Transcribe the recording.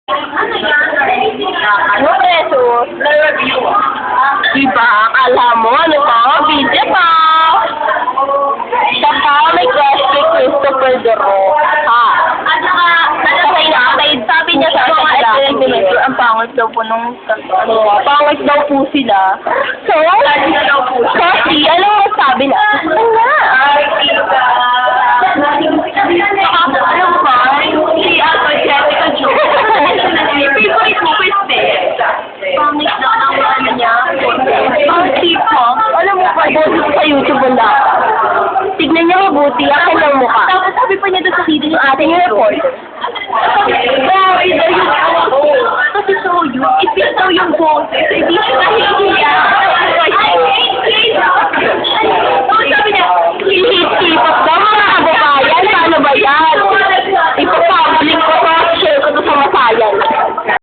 Ano pesos? Diba? Alam mo, ano pa? Video pa! Saka may crush kay Christopher Duro. Ha? Sabi niya sa akin nila, ang pangit daw po nung pangit daw po sila. So, kasi, ano ang sabi na? Ano nga? Ano ba? Si Jessica Jones.